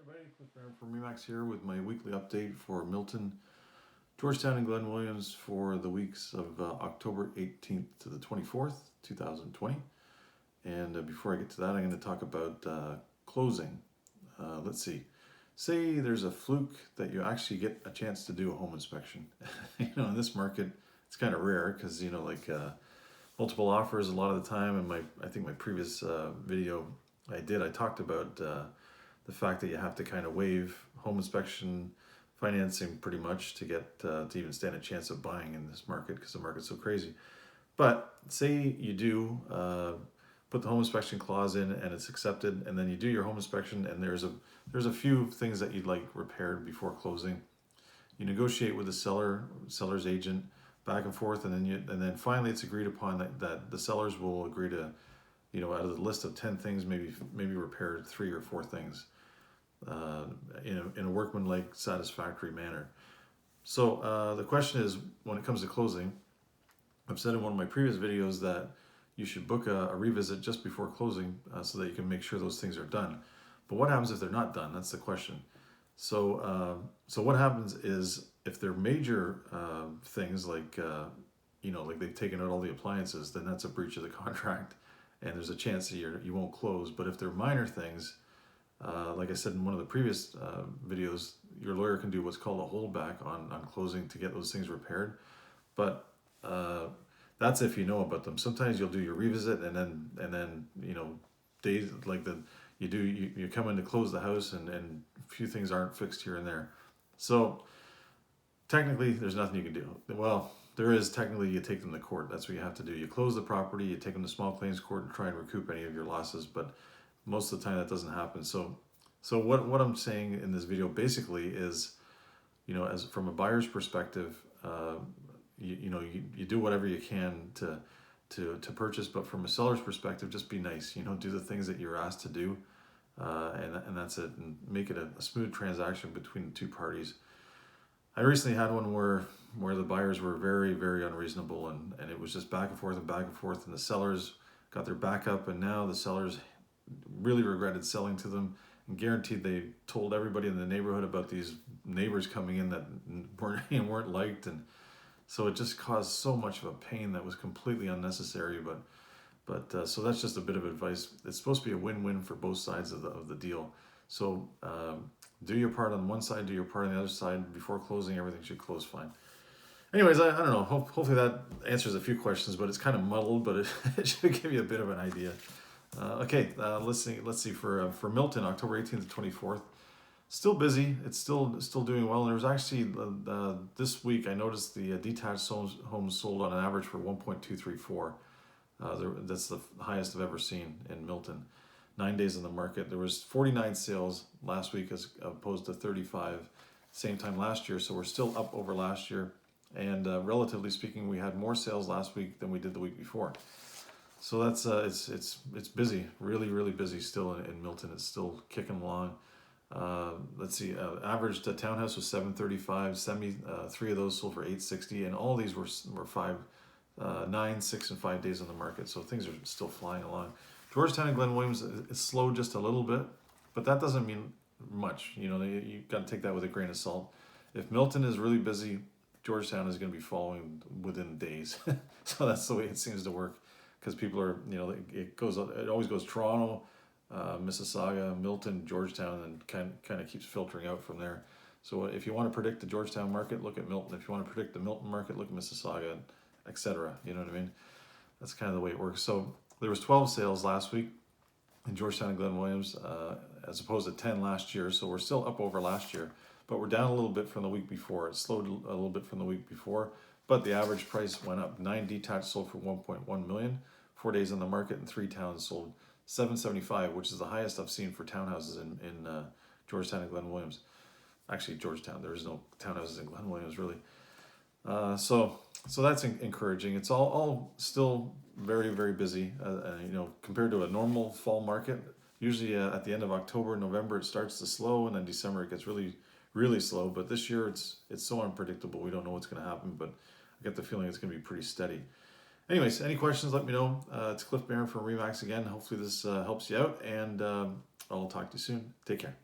Everybody, Cliff Barron from Remax here with my weekly update for Milton, Georgetown, and Glen Williams for the weeks of October 18th to the 24th, 2020. And before I get to that, I'm going to talk about closing. Let's see. Say there's a fluke that you actually get a chance to do a home inspection. In this market, it's kind of rare because, multiple offers a lot of the time. And I think my previous video I talked about the fact that you have to kind of waive home inspection financing pretty much to get to even stand a chance of buying in this market because the market's so crazy. But say you do put the home inspection clause in and it's accepted, and then you do your home inspection and there's a few things that you'd like repaired before closing. You negotiate with the seller's agent back and forth, and then finally it's agreed upon that the sellers will agree to, out of the list of 10 things, maybe repair 3 or 4 things in a workmanlike, satisfactory manner. So the question is, when it comes to closing, I've said in one of my previous videos that you should book a revisit just before closing so that you can make sure those things are done. But what happens if they're not done? That's the question. So what happens is, if they're major things like like they've taken out all the appliances, then that's a breach of the contract, and there's a chance that you won't close. But if they're minor things, like I said in one of the previous videos, your lawyer can do what's called a holdback on closing to get those things repaired. But that's if you know about them. Sometimes you'll do your revisit and then days like you come in to close the house and a few things aren't fixed here and there. So technically there's nothing you can do. Well, there is. Technically, you take them to court. That's what you have to do. You close the property, you take them to small claims court and try and recoup any of your losses, but most of the time that doesn't happen. So what I'm saying in this video basically is, as from a buyer's perspective, you do whatever you can to purchase, but from a seller's perspective, just be nice. Do the things that you're asked to do, and that's it, and make it a smooth transaction between the two parties. I recently had one where the buyers were very, very unreasonable, and it was just back and forth, and the sellers got their back up, and now the sellers really regretted selling to them, and guaranteed they told everybody in the neighborhood about these neighbors coming in that weren't liked, and so it just caused so much of a pain that was completely unnecessary. But so that's just a bit of advice. It's supposed to be a win-win for both sides of the deal. So do your part on one side, do your part on the other side. Before closing, everything should close fine. Anyways, I don't know. Hopefully that answers a few questions, but it's kind of muddled, but it should give you a bit of an idea. Let's see. For Milton, October 18th to 24th, still busy. It's still doing well. And there was actually this week I noticed the detached homes sold on an average for 1.234. That's the highest I've ever seen in Milton. 9 days in the market. There was 49 sales last week as opposed to 35 same time last year. So we're still up over last year. And relatively speaking, we had more sales last week than we did the week before. So that's it's busy, really, really busy still in Milton. It's still kicking along. Let's see, average townhouse was 735, 3 of those sold for 860, and all these were 9, 6, and 5 days on the market. So things are still flying along. Georgetown and Glen Williams, it's slowed just a little bit, but that doesn't mean much. You got to take that with a grain of salt. If Milton is really busy, Georgetown is going to be following within days. So that's the way it seems to work, because people are, it always goes Toronto, Mississauga, Milton, Georgetown, and kind of keeps filtering out from there. So if you want to predict the Georgetown market, look at Milton. If you want to predict the Milton market, look at Mississauga, etc. You know what I mean? That's kind of the way it works. So there was 12 sales last week in Georgetown and Glen Williams, as opposed to 10 last year. So we're still up over last year, but we're down a little bit from the week before. It slowed a little bit from the week before, but the average price went up. 9 detached sold for 1.1 million, 4 days on the market, and 3 towns sold 775, which is the highest I've seen for townhouses in Georgetown and Glen Williams. Actually, Georgetown, there is no townhouses in Glen Williams, really. So that's encouraging. It's all still very, very busy. Compared to a normal fall market, usually at the end of October, November, it starts to slow, and then December it gets really, really slow. But this year it's so unpredictable. We don't know what's going to happen, but I get the feeling it's going to be pretty steady. Anyways, any questions, let me know. It's Cliff Barron from Remax again. Hopefully this helps you out, and I'll talk to you soon. Take care.